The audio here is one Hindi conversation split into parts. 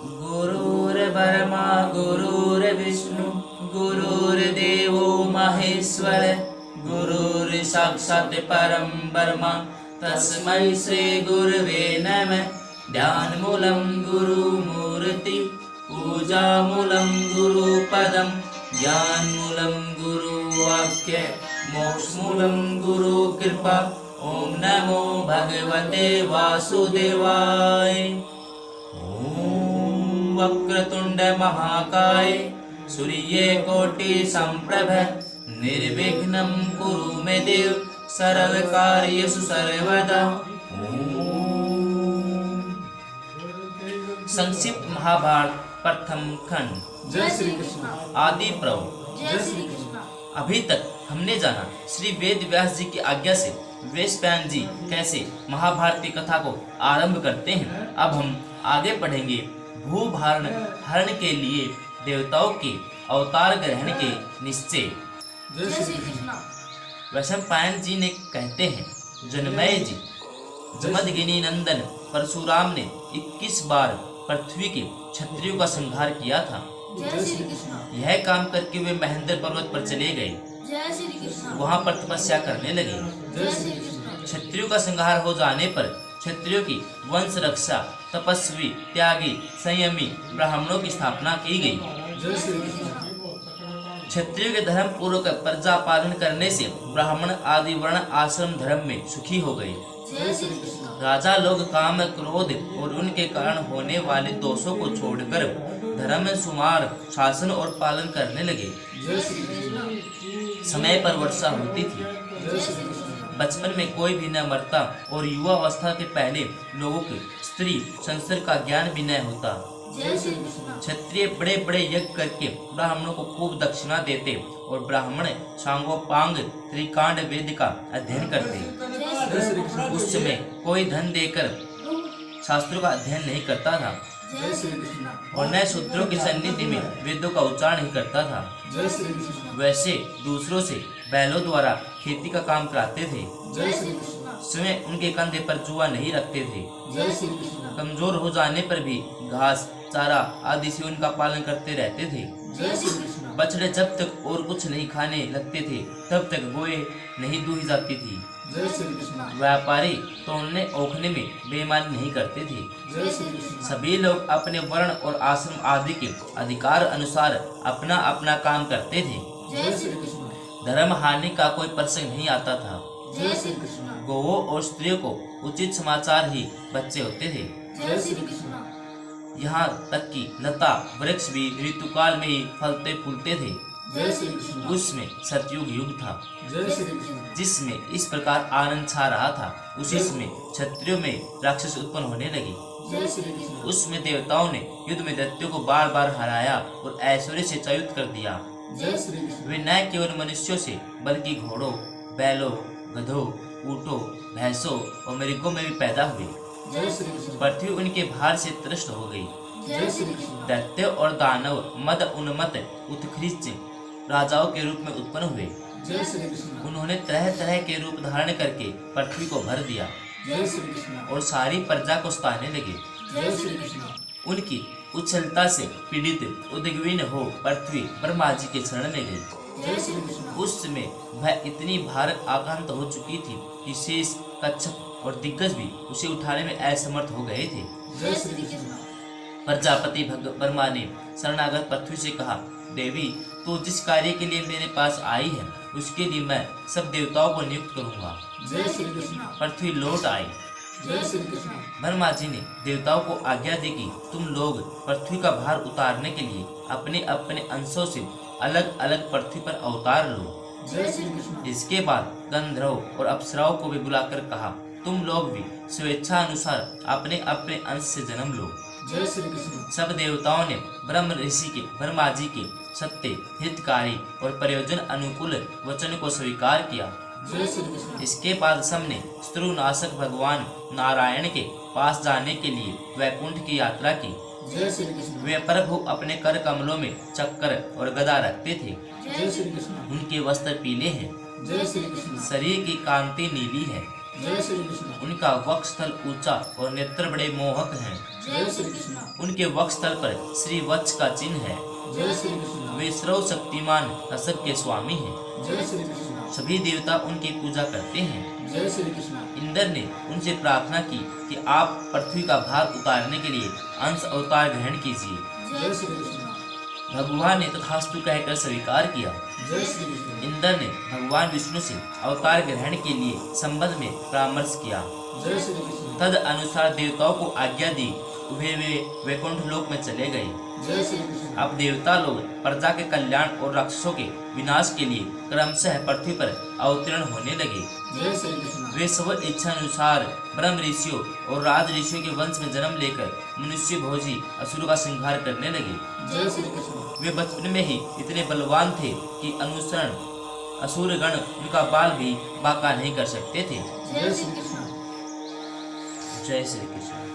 गुरुर्ब्रह्मा गुरुर्विष्णु गुरुर्देवो महेश्वर गुरुर्साक्षात् परं ब्रह्म तस्मै श्री गुरवे नमः। ध्यानमूलं गुरुमूर्ति पूजामूलं गुरुपदं ज्ञानमूलं गुरुवाक्य मोक्षमूलं गुरुकृपा। ओम नमो भगवते वासुदेवाय। ओम वक्रतुंड महाकाय सूर्यकोटि संप्रभ निर्विघ्नं कुरु मे देव सर्वकार्येषु सर्वदा। संक्षिप्त महाभारत प्रथम खंड। जय श्री कृष्ण। आदि पर्व। जय श्री कृष्ण। अभी तक हमने जाना श्री वेद व्यास जी की आज्ञा से वेशपायन जी कैसे महाभारत की कथा को आरंभ करते हैं। अब हम आगे पढ़ेंगे भूभारण हरण के लिए देवताओं के अवतार ग्रहण के निश्चय। जय श्री कृष्ण। वैशंपायन जी ने कहते हैं, जनमेय जी, जमदग्नि नंदन परशुराम ने 21 बार पृथ्वी के क्षत्रियों का संहार किया था। जय श्री कृष्ण। यह काम करके वे महेंद्र पर्वत पर चले गए। जय श्री कृष्ण। वहां पर तपस्या करने लगे। जय श्री कृष्ण। क्षत्रियों का संहार हो जाने पर क्षत्रियों की वंश रक्षा, तपस्वी, त्यागी, संयमी ब्राह्मणों की स्थापना की गई। जय श्री कृष्ण। क्षत्रियों के धर्म पूर्वक प्रजा पालन करने से ब्राह्मण आदि वर्ण आश्रम धर्म में सुखी हो गए। जय श्री कृष्ण। राजा लोग काम, क्रोध और उनके कारण होने वाले दोषों को छोड़कर धर्म, सुमार, शासन और पालन करने लगे। जय श्री कृष्ण। समय पर वर्षा होती थी। जय श्री कृष्ण। बचपन में कोई भी न मरता और युवा अवस्था के पहले लोगों के स्त्री संसर्ग का ज्ञान भी न होता। जय श्री कृष्ण। क्षत्रिय बड़े बड़े यज्ञ करके ब्राह्मणों को खूब दक्षिणा देते और ब्राह्मण सांगोपांग त्रिकांड वेद का अध्ययन करते। जय श्री कृष्ण। उस समय कोई धन देकर शास्त्रों का अध्ययन नहीं करता था जय श्री कृष्ण। और न शूद्रों की सन्निधि में वेदों का उच्चारण नहीं करता था। जय श्री कृष्ण। वैसे दूसरों से बैलों द्वारा खेती का काम कराते थे। जय श्री कृष्ण। स्वयं उनके कंधे पर जुआ नहीं रखते थे। जय श्री कृष्ण। कमजोर हो जाने पर भी घास, चारा आदि से उनका पालन करते रहते थे। जय श्री कृष्ण। बछड़े जब तक और कुछ नहीं खाने लगते थे तब तक गोए नहीं दूही जाती थी। जय श्री कृष्ण। व्यापारी तो उन्हें औखने में बेईमानी नहीं करते थे। जय श्री कृष्ण। सभी लोग अपने वर्ण और आश्रम आदि के अधिकार अनुसार अपना अपना काम करते थे। जय श्री कृष्ण। धर्म हानि का कोई प्रसंग नहीं आता था। जय श्री कृष्ण। गौओं और स्त्रियों को उचित समाचार ही बच्चे होते थे। जय श्री कृष्ण। यहाँ तक कि लता वृक्ष भी ऋतुकाल में ही फलते फूलते थे। जय श्री कृष्ण। उसमें सतयुग युग था जय श्री कृष्ण। जिसमें इस प्रकार आनंद छा रहा था। उसी समय क्षत्रियों में राक्षस उत्पन्न होने लगे। जय श्री कृष्ण। उसमें देवताओं ने युद्ध में दैत्यों को बार बार हराया और ऐश्वर्य से च्युत कर दिया। जय श्री कृष्ण। वे न केवल मनुष्यों से बल्कि घोड़ों, बैलों, गधों, ऊँटों, भैंसों और मृगों में भी पैदा हुए। जय श्री कृष्ण। पृथ्वी उनके भार से त्रस्त हो गई। जय श्री कृष्ण। दैत्य और दानव मद उन्मत्त उत्कृष्ट राजाओं के रूप में उत्पन्न हुए। जय श्री कृष्ण। उन्होंने तरह तरह के रूप धारण करके पृथ्वी को भर दिया जय श्री कृष्ण। और सारी प्रजा को सताने लगे। जय श्री कृष्ण। उनकी उच्छलता से पीड़ित उद्विग्न हो पृथ्वी ब्रह्मा जी के शरण में गई। जय श्री कृष्ण। उस समय वह इतनी भार आक्रांत हो चुकी थी कि शेष, कच्छप और दिग्गज भी उसे उठाने में असमर्थ हो गए थे। जय श्री कृष्ण। प्रजापति ब्रह्मा ने शरणागत पृथ्वी से कहा, देवी, तू जिस कार्य के लिए मेरे पास आई है उसके लिए मैं सब देवताओं को नियुक्त करूंगा। जय श्री कृष्ण। पृथ्वी लौट आई। जय श्री कृष्ण। ब्रह्मा जी ने देवताओं को आज्ञा दी कि तुम लोग पृथ्वी का भार उतारने के लिए अपने अपने अंशों से अलग अलग पृथ्वी पर अवतार लो। जय श्री कृष्ण। इसके बाद गंधर्व और अप्सराओं को भी बुलाकर कहा, तुम लोग भी स्वेच्छा अनुसार अपने अपने अंश से जन्म लो। जय श्री कृष्ण। सब देवताओं ने ब्रह्म ऋषि के ब्रह्मा जी के सत्य, हितकारी और प्रयोजन अनुकूल वचन को स्वीकार किया। जय श्री कृष्ण। इसके बाद सबने शत्रुनाशक भगवान नारायण के पास जाने के लिए वैकुंठ की यात्रा की। जय श्री कृष्ण। वे प्रभु अपने कर कमलों में चक्कर और गदा रखते थे। जय श्री कृष्ण। उनके वस्त्र पीले हैं, जय श्री कृष्ण। शरीर की कांति नीली है। जय श्री कृष्ण उनका वक्षस्थल ऊंचा और नेत्र बड़े मोहक हैं। जय श्री कृष्ण उनके वक्षस्थल पर श्री वत्स का चिन्ह है। जय श्री कृष्ण वे सर्वशक्तिमान असक के स्वामी हैं। जय श्री कृष्ण सभी देवता उनकी पूजा करते हैं। जय श्री कृष्ण इंद्र ने उनसे प्रार्थना की कि आप पृथ्वी का भार उतारने के लिए अंश अवतार ग्रहण कीजिए। जय श्री कृष्ण भगवान ने तथास्तु कहकर स्वीकार किया। जय श्री कृष्ण इंद्र ने भगवान विष्णु से अवतार ग्रहण के लिए संबंध में परामर्श किया। जय श्री कृष्ण तद अनुसार देवताओं को आज्ञा दी। वे वैकुंठ लोक में चले गए। जय श्री कृष्ण अब देवता लोग प्रजा के कल्याण और राक्षसों के विनाश के लिए क्रमशः पृथ्वी पर अवतीर्ण होने लगे। जय श्री कृष्ण वे सब इच्छा अनुसार ब्रह्म ऋषियों और राज ऋषियों के वंश में जन्म लेकर मनुष्य भोजी असुरों का संहार करने लगे। जय श्री कृष्ण वे बचपन में ही इतने बलवान थे कि अनुसरण असुर गण उनका बाल भी बाका नहीं कर सकते थे। जय श्री कृष्ण जय श्री कृष्ण।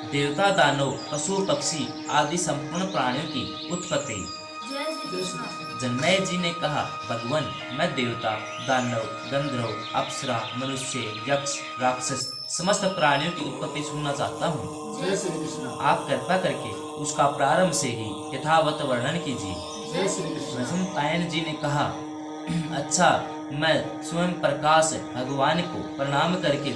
देवता दानव पशु पक्षी आदि संपूर्ण प्राणियों की उत्पत्ति। जय श्री कृष्ण जन्मय जी ने कहा, भगवान मैं देवता दानव गंधर्व अप्सरा मनुष्य यक्ष राक्षस समस्त प्राणियों की उत्पत्ति सुनना चाहता हूँ। जय श्री कृष्ण आप कृपा करके उसका प्रारंभ से ही यथावत वर्णन कीजिए। जय श्री कृष्ण प्रथम पायन जी ने कहा, अच्छा मैं स्वयं प्रकाश भगवान को प्रणाम करके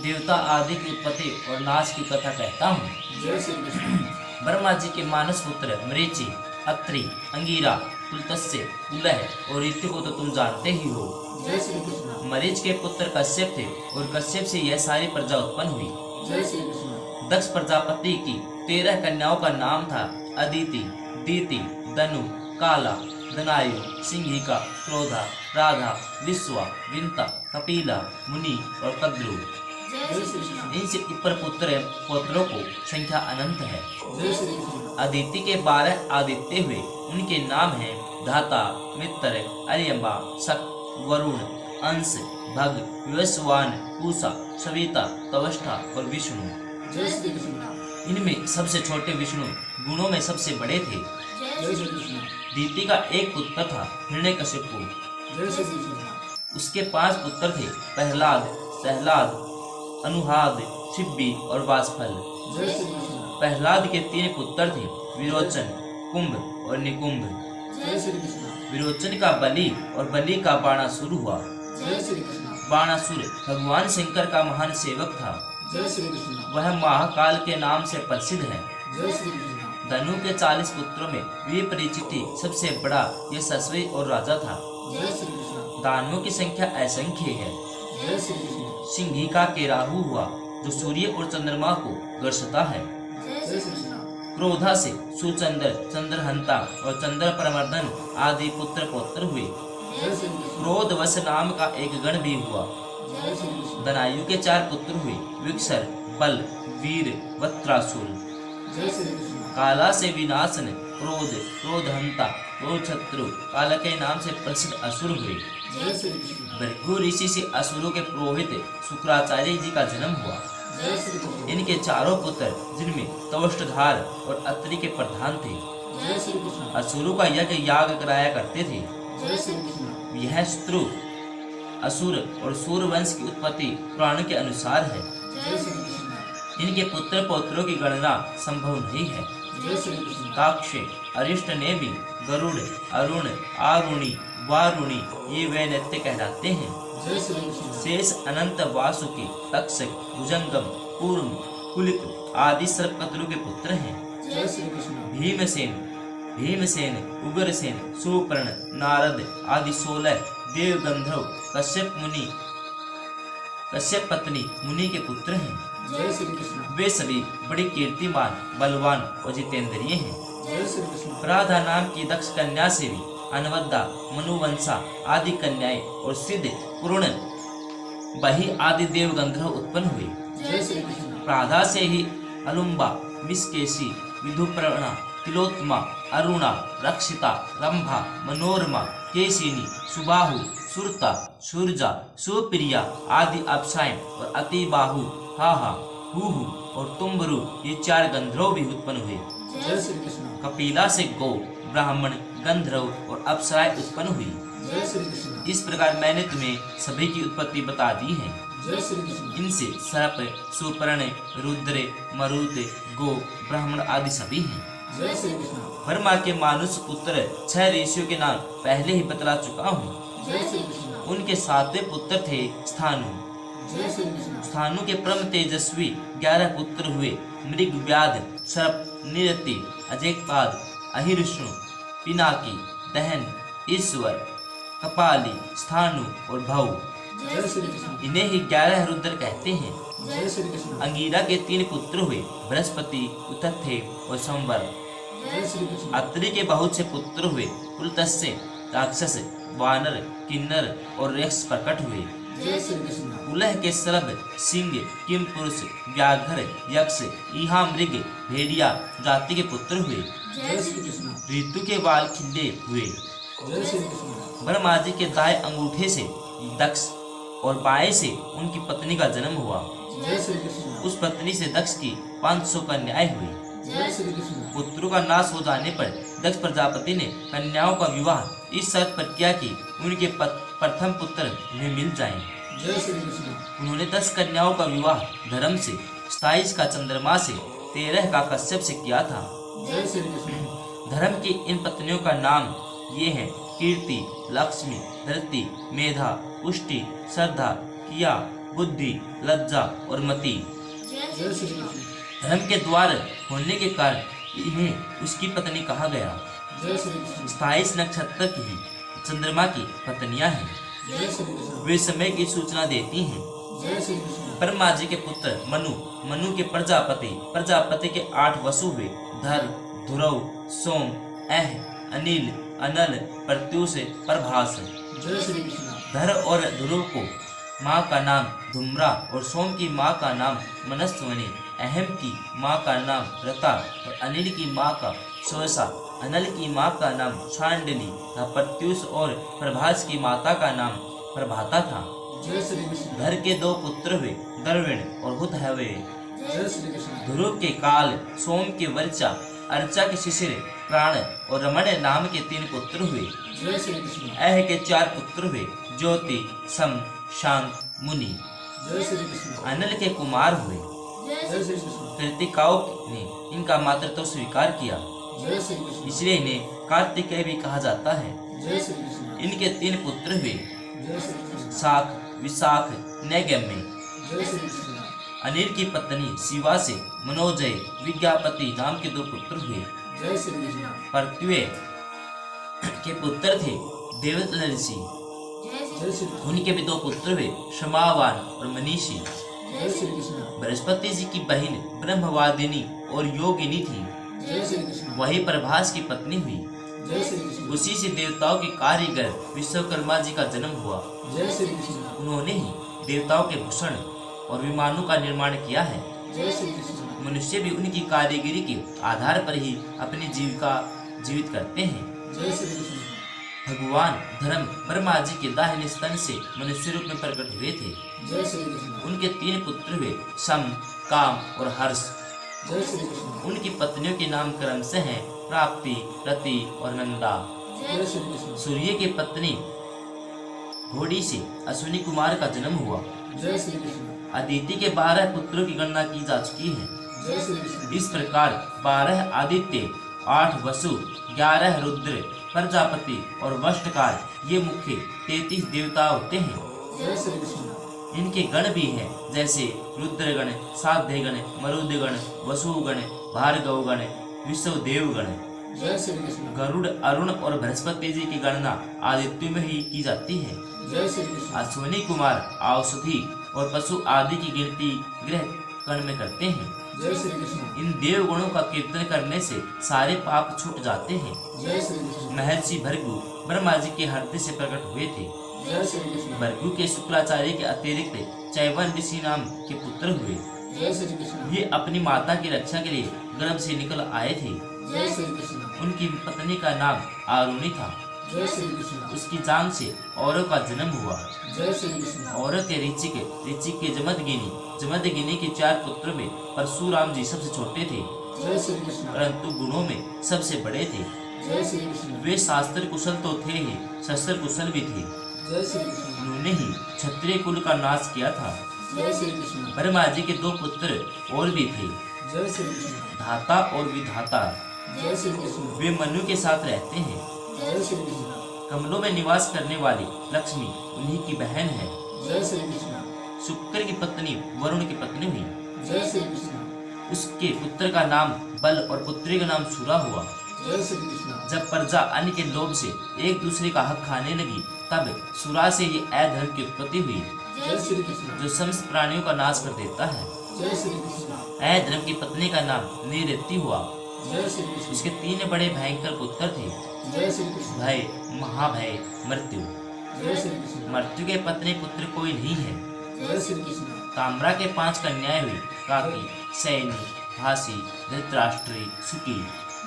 देवता आदि की उत्पत्ति और नाश की कथा कहता हूँ। जय श्री कृष्ण ब्रह्मा जी के मानस पुत्र मरीचि अत्रि अंगिरा पुलत्स्य पुलह और ऋतु को तो तुम जानते ही हो। जय श्री कृष्ण मरीच के पुत्र कश्यप थे और कश्यप से यह सारी प्रजा उत्पन्न हुई। जय श्री कृष्ण दक्ष प्रजापति की 13 कन्याओं का नाम था अदिति दीति दनु काला दनायु सिंहिका क्रोधा राधा विश्वा विंता कपिला मुनि और कद्रु। जय श्री कृष्ण इनसे ऊपर पुत्रों को संख्या अनंत है। जय श्री कृष्ण अदिति के 12 आदित्य हुए। उनके नाम हैं धाता मित्र अरियम्बा शक वरुण अंश भग विवस्वान पूषा सविता तवष्टा और विष्णु। जय श्री कृष्ण इनमें सबसे छोटे विष्णु गुणों में सबसे बड़े थे। जय श्री कृष्ण दीति का एक पुत्र था हिरण्यकशिपु। जय श्री कृष्ण उसके 5 पुत्र थे प्रहलाद सहलाद अनुहाद शिब्बी और वासफल। जय श्री कृष्ण प्रहलाद के 3 पुत्र थे विरोचन कुंभ और निकुंभ। जय श्री कृष्ण विरोचन का बलि और बलि का बाणासुर हुआ। जय श्री कृष्ण बाणासुर भगवान शंकर का महान सेवक था। जय श्री कृष्ण वह महाकाल के नाम से प्रसिद्ध है। जय श्री कृष्ण धनु के 40 पुत्रों में विपरीचिति सबसे बड़ा यशस्वी और राजा था। जय श्री कृष्ण दानवों की संख्या असंख्य है। जय श्री कृष्ण सिंहिका के राहु हुआ जो सूर्य और चंद्रमा को ग्रसता है। जय श्री कृष्ण क्रोधा से सुचंद्र चंद्रहंता और चंद्र प्रमर्दन आदि पुत्र पौत्र हुए। जय श्री कृष्ण क्रोधवश नाम का एक गण भी हुआ। जय श्री कृष्ण दनायु के 4 पुत्र हुए विक्षर बल वीर वत्रासुर। जय श्री कृष्ण काला से विनाशन क्रोध क्रोधहंता और शत्रु काला के नाम से प्रसिद्ध असुर हुए। जय श्री कृष्ण भृगु ऋषि से असुरों के पुरोहित शुक्राचार्य जी का जन्म हुआ। जय श्री कृष्ण इनके 4 पुत्र जिनमें तवष्टधार और अत्रि के प्रधान थे जय श्री कृष्ण असुरों का यज्ञ याग कराया करते थे। जय श्री कृष्ण यह शत्रु असुर और सूर वंश की उत्पत्ति पुराण के अनुसार है। जय श्री कृष्ण इनके पुत्र पौत्रों की गणना संभव नहीं है। जय श्री कृष्ण काक्ष अरिष्ट ने भी गरुड़ अरुण आरुणि वारुणि ये वे नृत्य कहलाते हैं। जय श्री कृष्ण शेष अनंत वासुकी तक्षक भुजंगम कूर्म कुलिक आदि सर्पकतरु के पुत्र हैं। जय श्री कृष्ण भीमसेन उग्रसेन सुपर्ण नारद आदि 16 देव गंधर्व कश्यप पत्नी मुनि के पुत्र हैं। जय श्री कृष्ण वे सभी बड़ी कीर्तिमान बलवान और जितेंद्रिय हैं। जय श्री कृष्ण राधा नाम की दक्ष कन्या से भी अनवद्दा मनुवंशा आदि कन्याएं और सिद्ध पूर्ण बही आदि देव गंधर्व उत्पन्न हुए। जय श्री कृष्ण राधा से ही अलुम्बा विस्केशी विधुपर्णा तिलोत्तमा, अरुणा, रक्षिता, रंभा, मनोरमा, केशिनी, सुबाहु, सुरता, सूरजा, सुप्रिया आदि अप्सराएं और अतिबाहु, हाहा, हूहू और तुम्बरु ये 4 गंधर्व भी उत्पन्न हुए। जय श्री कृष्ण। कपिला से गौ, ब्राह्मण, गंधर्व और अप्सराएं उत्पन्न हुई। जय श्री कृष्ण। इस प्रकार मैंने तुम्हें सभी की उत्पत्ति बता दी है। जय श्री कृष्ण। इनसे सर्प, सुपर्ण, रुद्र, मरुत, गो, ब्राह्मण आदि सभी हैं। जय श्री कृष्ण। ब्रह्मा के मानुष पुत्र 6 ऋषियों के नाम पहले ही बतला चुका हूँ। जय श्री कृष्ण। उनके 7वें पुत्र थे स्थानु। जय श्री कृष्ण। स्थानु के परम तेजस्वी 11 पुत्र हुए। मृग, व्याध, सर्प, निरति, अजेकपाद, अहिर्ष्णु, पिनाकी, दहन, ईश्वर, कपाली, स्थानु और भौ। जय श्री कृष्ण। इन्हें ही 11 रुद्र कहते हैं। जय श्री कृष्ण। अंगीरा के 3 पुत्र हुए, बृहस्पति, उतथे और संवर। जय श्री कृष्ण। अत्रि के बहुत से पुत्र हुए, पुलत्स्य, राक्षस, वानर, किन्नर और यक्ष प्रकट हुए। जय श्री कृष्ण। कुलह के शलभ, सिंह, किम पुरुष, व्याघ्र, यक्ष, ईहा मृग, भेड़िया जाति के पुत्र हुए। जय श्री कृष्ण। ऋतु के बाल खिले हुए। जय श्री कृष्ण। ब्रह्मा जी के दाएं अंगूठे से दक्ष और बाएं से उनकी पत्नी का जन्म हुआ। जय श्री कृष्ण। उस पत्नी से दक्ष की 500 कन्याएं हुई। जय श्री कृष्ण। पुत्रों का नाश हो जाने पर दक्ष प्रजापति ने कन्याओं का विवाह इस शर्त पर किया कि उनके प्रथम पुत्र उन्हें मिल जाएं। जय श्री कृष्ण। उन्होंने 10 कन्याओं का विवाह धर्म से, 27 का चंद्रमा से, 13 का कश्यप से किया था। जय श्री कृष्ण। धर्म की इन पत्नियों का नाम ये हैं: कीर्ति, लक्ष्मी, धरती, मेधा, पुष्टि, श्रद्धा, किया, बुद्धि, लज्जा और मति। जय श्री कृष्ण। धर्म के द्वार होने के कारण इन्हें उसकी पत्नी कहा गया। जय श्री कृष्ण। 27 नक्षत्र की चंद्रमा की पत्नियां हैं। जय श्री कृष्ण। वे समय की सूचना देती हैं। जय श्री कृष्ण। ब्रह्मा जी के पुत्र मनु, मनु के प्रजापति, प्रजापति के 8 वसु हुए: धर, ध्रुव, सोम, अह, अनिल, अनल, प्रत्युष, प्रभास। जय श्री कृष्ण। धर और ध्रुव को माँ का नाम धूम्रा और सोम की माँ का नाम मनस्वनी, अहम की माँ का नाम रता और अनिल की माँ का सोसा, अनल की माँ का नाम छांडली तथा प्रत्युष और प्रभास की माता का नाम प्रभाता था। जय श्री कृष्ण। धर के 2 पुत्र हुए, गर्विण और हुतहवे। जय श्री कृष्ण। ध्रुव के काल, सोम के वर्चा, अर्चा के शिशिर, प्राण और रमण नाम के 3 पुत्र हुए। जय श्री कृष्ण। अह के 4 पुत्र हुए, ज्योति, सम, शांत, मुनि। जय श्री कृष्ण। अनल के कुमार हुए। जय श्री कृष्ण। कृतिकाओं ने इनका मातृत्व स्वीकार किया, जय श्री कृष्ण। इसलिए इन्हें कार्तिकेय भी कहा जाता है। जय श्री कृष्ण। इनके 3 पुत्र हुए, जय श्री कृष्ण। शाख, विशाख, नैगम्य। जय श्री कृष्ण। अनिल की पत्नी शिवा से मनोजय, विज्ञापति नाम के 2 पुत्र हुए। जय श्री कृष्ण। प्रत्युय के पुत्र थे देवतल ऋषि, जय श्री कृष्ण। उनके भी 2 पुत्र हुए, क्षमावान और मनीषी। जय श्री कृष्ण। बृहस्पति जी की बहन ब्रह्मवादिनी और योगिनी थी, जय श्री कृष्ण। वही प्रभास की पत्नी हुई। जय श्री कृष्ण। उसी से देवताओं के कारीगर विश्वकर्मा जी का जन्म हुआ। जय श्री कृष्ण। उन्होंने ही देवताओं के भूषण और विमानों का निर्माण किया है। जय श्री कृष्ण। मनुष्य भी उनकी कारीगरी के आधार पर ही अपनी जीविका जीवित करते हैं। जय श्री कृष्ण। भगवान धर्म ब्रह्मा जी के दाहिने स्तन से मनुष्य रूप में प्रकट हुए थे। जय श्री कृष्ण। उनके 3 पुत्र हुए, सम, काम और हर्ष। जय श्री कृष्ण। उनकी पत्नियों के नाम क्रम से हैं प्राप्ति, रति और नंदा। जय श्री कृष्ण। सूर्य की पत्नी घोड़ी से अश्विनी कुमार का जन्म हुआ। जय श्री कृष्ण। अदिति के 12 पुत्रों की गणना की जा चुकी है। जय श्री कृष्ण। इस प्रकार 12 आदित्य, 8 वसु, 11 रुद्र, प्रजापति और वष्टकार ये मुख्य 33 देवता होते हैं। जय श्री कृष्ण। इनके गण भी हैं, जैसे रुद्रगण, साध्यगण, मरुदगण, वसुगण, भार्गवगण, विश्वदेवगण। जय श्री कृष्ण। गरुड़, अरुण और बृहस्पति जी की गणना आदित्य में ही की जाती है। जय श्री कृष्ण। अश्विनी कुमार औषधि और पशु आदि की गिनती ग्रह कण में करते हैं। जय श्री कृष्ण। इन देव गुणों का कीर्तन करने से सारे पाप छूट जाते हैं। जय श्री कृष्ण। महर्षि भृगु ब्रह्मा जी के हृदय से प्रकट हुए थे। जय श्री कृष्ण। भृगु के शुक्राचार्य के अतिरिक्त चैवन ऋषि नाम के पुत्र हुए। जय श्री कृष्ण। ये अपनी माता की रक्षा के लिए गर्भ से निकल आए थे। जय श्री कृष्ण। उनकी पत्नी का नाम आरुणि था। जय श्री कृष्ण। उसकी जांग से औरों का जन्म हुआ। जय श्री कृष्ण। औरों के ऋचिक, ऋचिक के जमदगिनी, जमदगिनी के 4 पुत्रों में परशुराम जी सबसे छोटे थे, जय श्री कृष्ण। परंतु गुणों में सबसे बड़े थे। जय श्री कृष्ण। वे शास्त्र कुशल तो थे ही, शस्त्र कुशल भी थे। जय श्री कृष्ण। उन्होंने ही क्षत्रिय कुल का नाश किया था। जय श्री कृष्ण। ब्रह्मा जी के 2 पुत्र और भी थे, जय श्री कृष्ण। धाता और विधाता। जय श्री कृष्ण। वे मनु के साथ रहते हैं। जय श्री कृष्ण। कमलों में निवास करने वाली लक्ष्मी उन्हीं की बहन है। जय श्री कृष्ण। शुक्र की पत्नी वरुण की पत्नी हुई। जय श्री कृष्ण। उसके पुत्र का नाम बल और पुत्री का नाम सुरा हुआ। जय श्री कृष्ण। जब प्रजा अन्न के लोभ से एक दूसरे का हक खाने लगी, तब सुरा से ये अधर्म की उत्पत्ति हुई, जय श्री कृष्ण। जो समस्त प्राणियों का नाश कर देता है। जय श्री कृष्ण। अधर्म की पत्नी का नाम निरति हुआ। जय श्री कृष्ण। उसके 3 बड़े भयंकर पुत्र थे, जय श्री कृष्ण। भय, महाभय, मृत्यु। जय श्री कृष्ण। मृत्यु के पत्नी पुत्र कोई नहीं है। जय श्री कृष्ण। ताम्रा के 5 कन्याएं हुई, काकी, सैनी, भासी, धृतराष्ट्री, सुकी।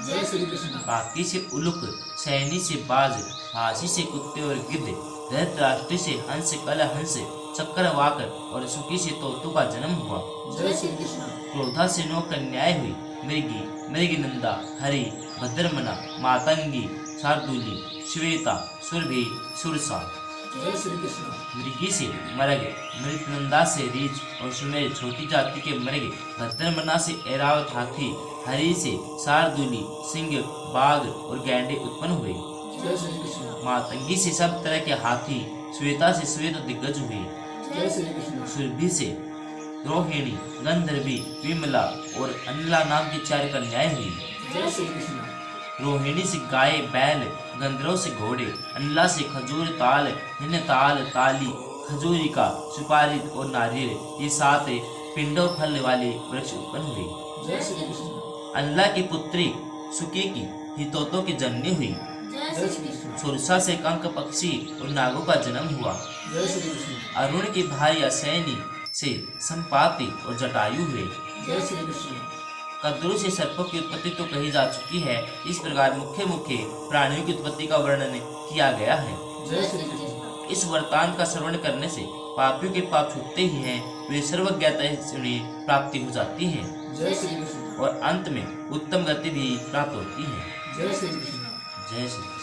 जय श्री कृष्ण। काकी से उलुक, सैनी से बाज, भासी से कुत्ते और गिद्ध, धृतराष्ट्री से हंस, कलहंस, चक्रवाक और सुकी से तोतों का जन्म हुआ। जय श्री कृष्ण। क्रोधा से 9 कन्याएं हुई, मृगी, मृगनंदा, हरि, भद्रमना, मातंगी, शार्दूली, श्वेता, सुरभि, सुरसा। जय श्री कृष्ण। मृगी से मृग, मृतनंदा से रीछ और सुमेर छोटी जाति के मृग, भद्रमना से ऐरावत हाथी, हरि से शार्दूली, सिंह, बाघ और गैंडे उत्पन्न हुए। जय श्री कृष्ण। मातंगी से सब तरह के हाथी, श्वेता से श्वेत दिग्गज हुए। जय श्री कृष्ण। सुरभि से रोहिणी, गंधर्वी, विमला और अनला नाम की 4 कन्याएं हुई। जय श्री कृष्ण। रोहिणी से गाय, बैल, गंधर्व से घोड़े, अनला से खजूर, ताल, हिनताल, ताली, खजूरिका, सुपारी और नारियल, ये 7 पिंडों फल वाले वृक्ष उत्पन्न हुए। जय श्री कृष्ण। अनला की पुत्री सुके की हितोतों की जननी हुई। जय श्री कृष्ण। सुरसा से कंक, पक्षी और नागों का जन्म हुआ। जय श्री कृष्ण। अरुण की भाई असैनी से संपाति और जटायु हुए। जय श्री कृष्ण। कद्रु से सर्पों की उत्पत्ति तो कही जा चुकी है। इस प्रकार मुख्य मुख्य प्राणियों की उत्पत्ति का वर्णन किया गया है। जय श्री कृष्ण। इस वृत्तांत का श्रवण करने से पापियों के पाप छूटते ही हैं, वे सर्वज्ञता से उन्हें प्राप्ति हो जाती है जय श्री कृष्ण। और अंत में उत्तम गति भी प्राप्त होती है। जय श्री कृष्ण। जय श्री कृष्ण।